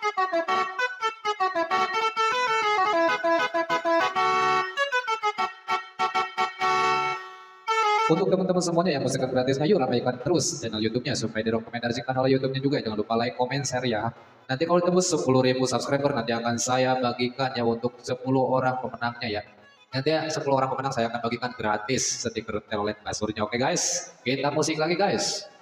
Untuk teman-teman semuanya yang mau sekalian gratisnya, yuk ramaikan terus channel YouTube-nya supaya direkomendasikan oleh YouTube-nya juga. Jangan lupa like, comment, share ya. Nanti kalau tembus 10.000 subscriber nanti akan saya bagikan ya untuk 10 orang pemenangnya ya. Nanti ya 10 orang pemenang saya akan bagikan gratis stiker talent kasurnya. Oke guys, kita musik lagi guys.